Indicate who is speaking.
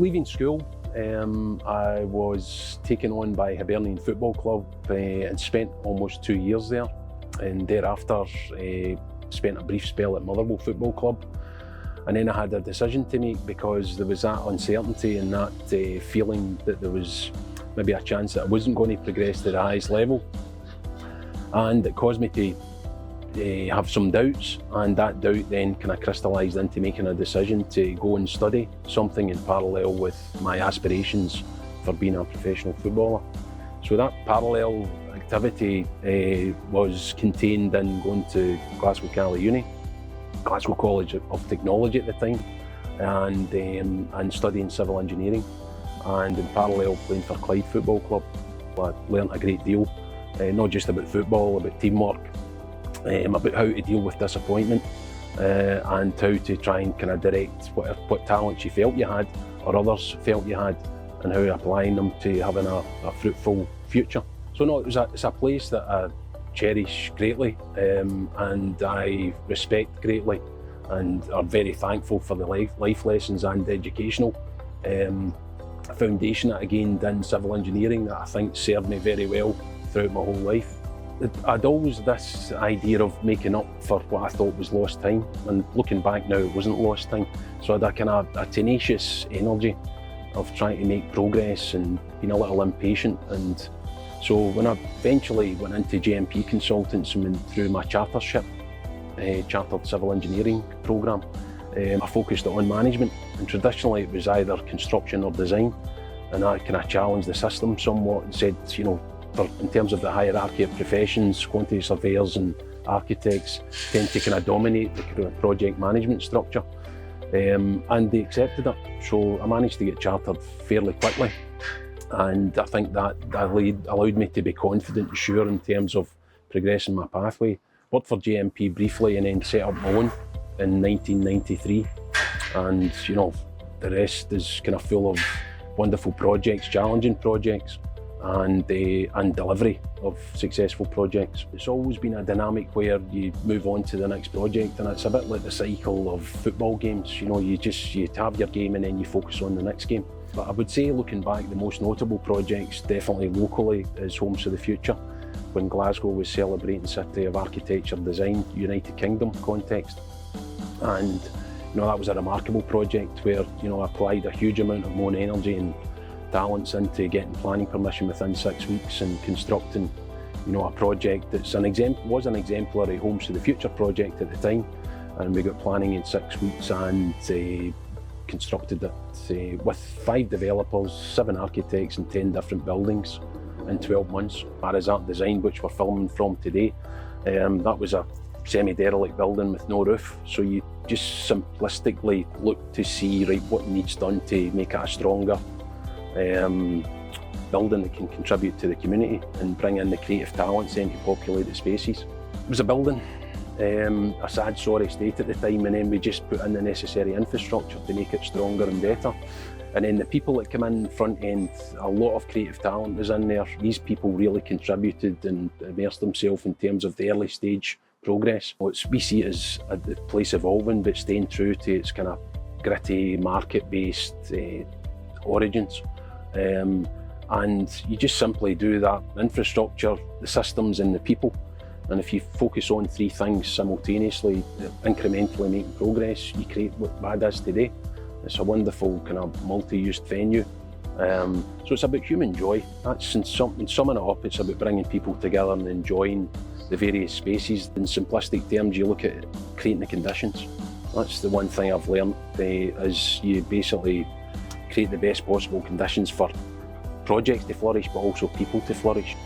Speaker 1: Leaving school, I was taken on by Caledonian Football Club and spent almost 2 years there, and thereafter spent a brief spell at Motherwell Football Club. And then I had a decision to make, because there was that uncertainty and that feeling that there was maybe a chance that I wasn't going to progress to the highest level, and it caused me to have some doubts, and that doubt then kind of crystallised into making a decision to go and study something in parallel with my aspirations for being a professional footballer. So that parallel activity was contained in going to Glasgow Caledonian, Glasgow College of Technology at the time, and studying civil engineering, and in parallel playing for Clyde Football Club. I learnt a great deal, not just about football, about teamwork, about how to deal with disappointment, and how to try and kind of direct what talents you felt you had or others felt you had, and how applying them to having a fruitful future. So no, it's a place that I cherish greatly, and I respect greatly, and are very thankful for the life lessons and educational foundation that I gained in civil engineering that I think served me very well throughout my whole life. I'd always this idea of making up for what I thought was lost time, and looking back now, it wasn't lost time. So I had a kind of a tenacious energy of trying to make progress and being a little impatient. And so when I eventually went into JMP Consultants and went through my chartership, Chartered Civil Engineering programme, I focused on management, and traditionally it was either construction or design, and I kind of challenged the system somewhat and said, you know, in terms of the hierarchy of professions, quantity surveyors and architects tend to kind of dominate the project management structure, and they accepted it. So I managed to get chartered fairly quickly, and I think that allowed me to be confident and sure in terms of progressing my pathway. Worked for JMP briefly and then set up my own in 1993, and you know, the rest is kind of full of wonderful projects, challenging projects, and delivery of successful projects. It's always been a dynamic where you move on to the next project, and it's a bit like the cycle of football games. You know, you have your game and then you focus on the next game. But I would say, looking back, the most notable projects definitely locally is Homes for the Future, when Glasgow was celebrating City of Architecture Design United Kingdom context. And you know, that was a remarkable project where, you know, I applied a huge amount of my own energy and talents into getting planning permission within 6 weeks and constructing, you know, a project that's was an exemplary Homes to the Future project at the time, and we got planning in 6 weeks and constructed it with 5 developers, 7 architects and 10 different buildings in 12 months. As Art Design, which we're filming from today, that was a semi-derelict building with no roof, so you just simplistically look to see, right, what needs done to make it a stronger building that can contribute to the community and bring in the creative talents then to populate the spaces. It was a building, a sad, sorry state at the time, and then we just put in the necessary infrastructure to make it stronger and better. And then the people that come in front end, a lot of creative talent was in there. These people really contributed and immersed themselves in terms of the early stage progress. We see it as a place evolving, but staying true to its kind of gritty, market-based origins. And you just simply do that: infrastructure, the systems and the people. And if you focus on 3 things simultaneously, incrementally making progress, you create what BAD is today. It's a wonderful kind of multi-used venue. So it's about human joy. That's in summing it up, it's about bringing people together and enjoying the various spaces. In simplistic terms, you look at creating the conditions. That's the one thing I've learned, is you basically create the best possible conditions for projects to flourish, but also people to flourish.